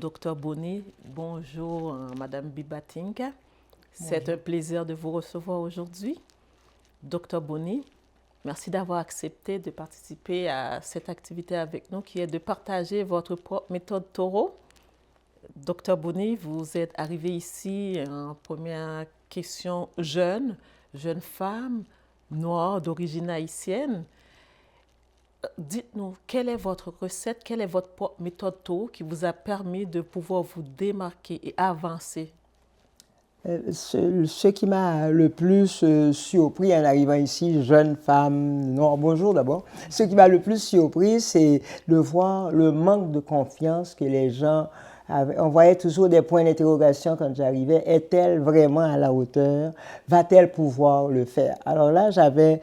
Dr Boni, bonjour Madame Bibatinga. C'est un plaisir de vous recevoir aujourd'hui. Dr Boni, merci d'avoir accepté de participer à cette activité avec nous qui est de partager votre propre méthode Toro. Dr Boni, vous êtes arrivé ici en première question jeune femme, noire, d'origine haïtienne. Dites-nous, quelle est votre recette, quelle est votre propre méthode Toro qui vous a permis de pouvoir vous démarquer et avancer? Ce qui m'a le plus surpris en arrivant ici, jeune femme noire, bonjour d'abord, ce qui m'a le plus surpris, c'est de voir le manque de confiance que les gens avaient. On voyait toujours des points d'interrogation quand j'arrivais. Est-elle vraiment à la hauteur? Va-t-elle pouvoir le faire? Alors là, j'avais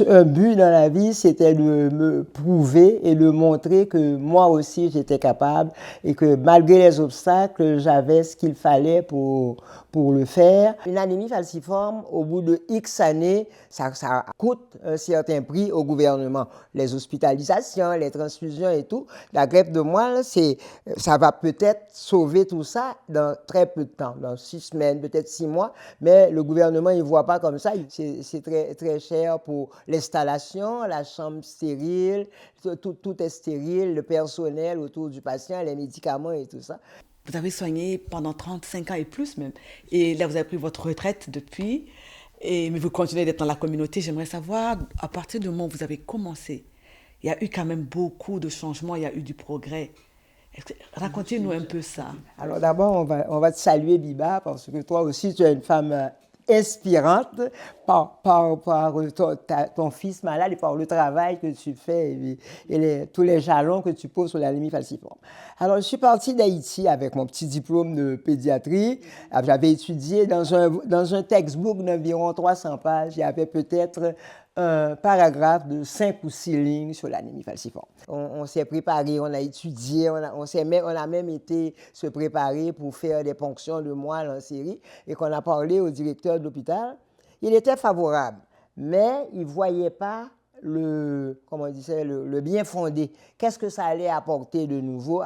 un but dans la vie, c'était de me prouver et de montrer que moi aussi j'étais capable et que malgré les obstacles, j'avais ce qu'il fallait pour le faire. Une anémie falciforme, au bout de X années, ça coûte un certain prix au gouvernement. Les hospitalisations, les transfusions et tout. La greffe de moelle, ça va peut-être sauver tout ça dans très peu de temps, dans 6 semaines, peut-être 6 mois, mais le gouvernement ne voit pas comme ça. C'est très, très cher pour l'installation, la chambre stérile, tout est stérile, le personnel autour du patient, les médicaments et tout ça. Vous avez soigné pendant 35 ans et plus même. Et là, vous avez pris votre retraite depuis, mais vous continuez d'être dans la communauté. J'aimerais savoir, à partir du moment où vous avez commencé, il y a eu quand même beaucoup de changements, il y a eu du progrès. Racontez-nous un peu ça. Alors d'abord, on va te saluer, Biba, parce que toi aussi, tu es une femme inspirante par ton fils malade et par le travail que tu fais et tous les jalons que tu poses sur l'anémie falciforme. Alors, je suis partie d'Haïti avec mon petit diplôme de pédiatrie. J'avais étudié dans un textbook d'environ 300 pages. Il y avait peut-être un paragraphe de 5 ou 6 lignes sur l'anémie falciforme. On s'est préparé, on a étudié, on a même été se préparer pour faire des ponctions de moelle en série et qu'on a parlé au directeur de l'hôpital. Il était favorable, mais il ne voyait pas le bien fondé. Qu'est-ce que ça allait apporter de nouveau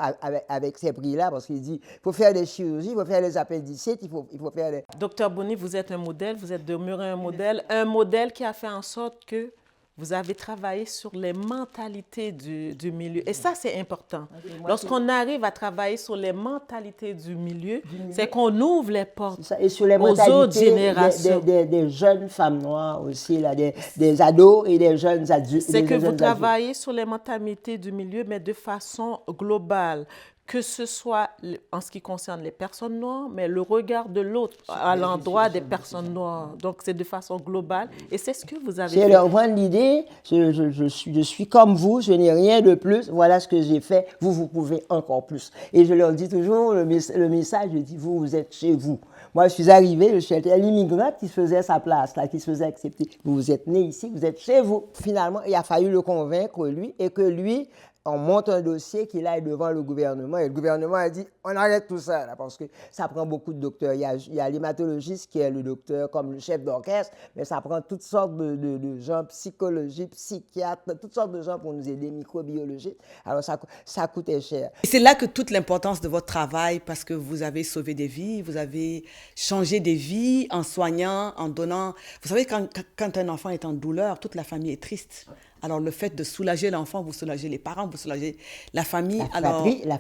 avec ces prix-là? Parce qu'il dit, il faut faire des chirurgies, il faut faire des appendicites, il faut faire des... Docteur Boni, vous êtes un modèle, vous êtes demeuré un modèle qui a fait en sorte que vous avez travaillé sur les mentalités du milieu. Et ça, c'est important. Lorsqu'on arrive à travailler sur les mentalités du milieu, c'est qu'on ouvre les portes et sur les aux autres générations. Des jeunes femmes noires aussi, là, des ados et des jeunes adultes. C'est que vous travaillez sur les mentalités du milieu, mais de façon globale. Que ce soit en ce qui concerne les personnes noires, mais le regard de l'autre à l'endroit des personnes noires. Donc, c'est de façon globale. Et c'est ce que vous avez fait. C'est leur vendre l'idée, je suis comme vous, je n'ai rien de plus, voilà ce que j'ai fait, vous pouvez encore plus. Et je leur dis toujours le message, je dis, vous êtes chez vous. Moi, je suis arrivée, je suis l'immigrante qui faisait sa place, là, qui se faisait accepter. Vous êtes né ici, vous êtes chez vous. Finalement, il a fallu le convaincre, lui, et que lui, on monte un dossier qu'il aille devant le gouvernement et le gouvernement a dit on arrête tout ça là, parce que ça prend beaucoup de docteurs. Il y a l'hématologiste qui est le docteur comme le chef d'orchestre, mais ça prend toutes sortes de gens, psychologie, psychiatres, toutes sortes de gens pour nous aider, microbiologistes. Alors ça coûtait cher. Et c'est là que toute l'importance de votre travail, parce que vous avez sauvé des vies, vous avez changé des vies en soignant, en donnant. Vous savez, quand un enfant est en douleur, toute la famille est triste. Alors, le fait de soulager l'enfant, vous soulagez les parents, vous soulagez la famille.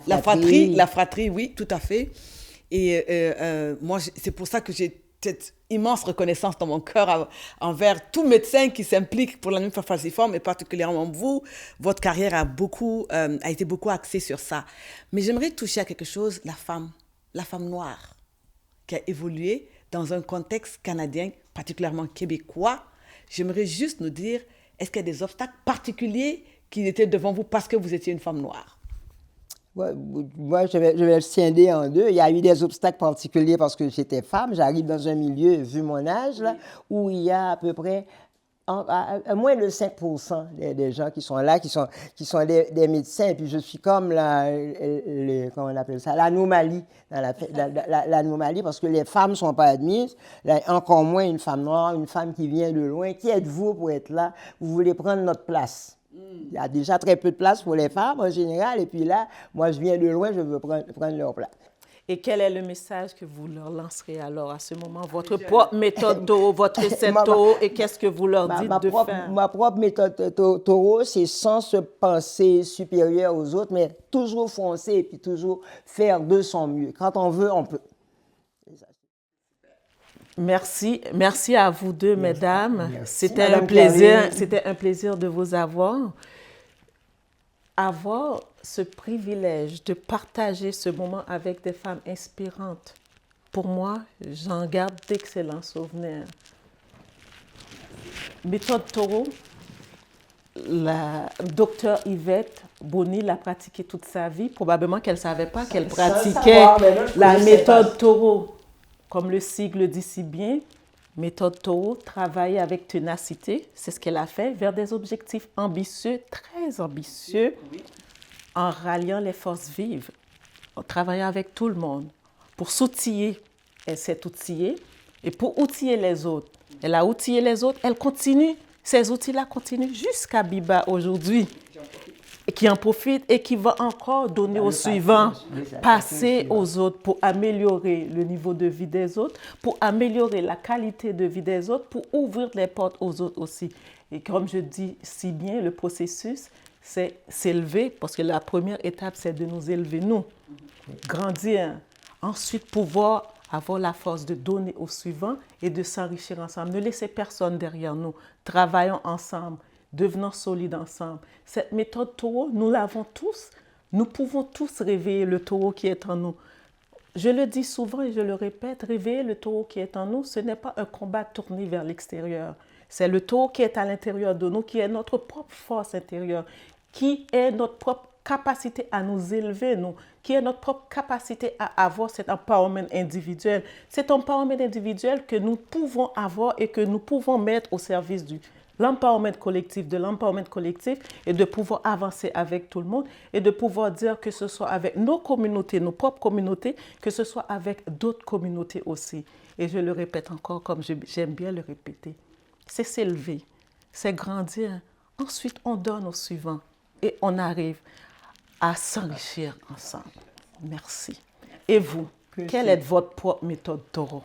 La fratrie, oui, tout à fait. Et moi, c'est pour ça que j'ai cette immense reconnaissance dans mon cœur envers tout médecin qui s'implique pour l'anémie falciforme, et particulièrement vous. Votre carrière a été beaucoup axée sur ça. Mais j'aimerais toucher à quelque chose, la femme noire, qui a évolué dans un contexte canadien, particulièrement québécois. J'aimerais juste nous dire, est-ce qu'il y a des obstacles particuliers qui étaient devant vous parce que vous étiez une femme noire? Moi, je vais le scinder en deux. Il y a eu des obstacles particuliers parce que j'étais femme. J'arrive dans un milieu, vu mon âge, là, où il y a à peu près à moins de 5% des gens qui sont là, qui sont des médecins. Et puis je suis comme comment on appelle ça, l'anomalie, l'anomalie, parce que les femmes ne sont pas admises. Là, encore moins une femme noire, une femme qui vient de loin. Qui êtes-vous pour être là? Vous voulez prendre notre place. Il y a déjà très peu de place pour les femmes en général. Et puis là, moi, je viens de loin, je veux prendre leur place. Et quel est le message que vous leur lancerez alors à ce moment? Votre propre méthode taureau, votre recette taureau, et qu'est-ce que vous leur dites de faire? Ma propre méthode taureau, c'est sans se penser supérieur aux autres, mais toujours foncer et puis toujours faire de son mieux. Quand on veut, on peut. Merci. Merci à vous deux, mesdames. C'était un plaisir de vous avoir. Avoir ce privilège de partager ce moment avec des femmes inspirantes, pour moi, j'en garde d'excellents souvenirs. Méthode taureau, la docteure Yvette Boni l'a pratiquée toute sa vie. Probablement qu'elle ne savait pas qu'elle pratiquait la méthode taureau. Comme le sigle le dit si bien, méthode taureau, travailler avec ténacité, c'est ce qu'elle a fait, vers des objectifs ambitieux, très ambitieux, en ralliant les forces vives, en travaillant avec tout le monde. Pour s'outiller, elle s'est outillée, et pour outiller les autres, elle a outillé les autres, elle continue, ces outils-là continuent jusqu'à Biba aujourd'hui, et qui en profite et qui va encore donner aux suivants, passer aux autres pour améliorer le niveau de vie des autres, pour améliorer la qualité de vie des autres, pour ouvrir les portes aux autres aussi. Et comme je dis si bien, le processus, c'est s'élever, parce que la première étape, c'est de nous élever, nous, grandir, ensuite pouvoir avoir la force de donner aux suivants et de s'enrichir ensemble. Ne laissez personne derrière nous. Travaillons ensemble. Devenons solides ensemble. Cette méthode taureau, nous l'avons tous. Nous pouvons tous réveiller le taureau qui est en nous. Je le dis souvent et je le répète, réveiller le taureau qui est en nous, ce n'est pas un combat tourné vers l'extérieur. C'est le taureau qui est à l'intérieur de nous, qui est notre propre force intérieure, qui est notre propre capacité à nous élever, nous, qui est notre propre capacité à avoir cet empowerment individuel. Cet empowerment individuel que nous pouvons avoir et que nous pouvons mettre au service de l'empowerment collectif et de pouvoir avancer avec tout le monde et de pouvoir dire que ce soit avec nos communautés, nos propres communautés, que ce soit avec d'autres communautés aussi. Et je le répète encore comme j'aime bien le répéter. C'est s'élever, c'est grandir. Ensuite, on donne au suivant et on arrive à s'enrichir ensemble. Merci. Et vous, quelle est votre propre méthode taureau?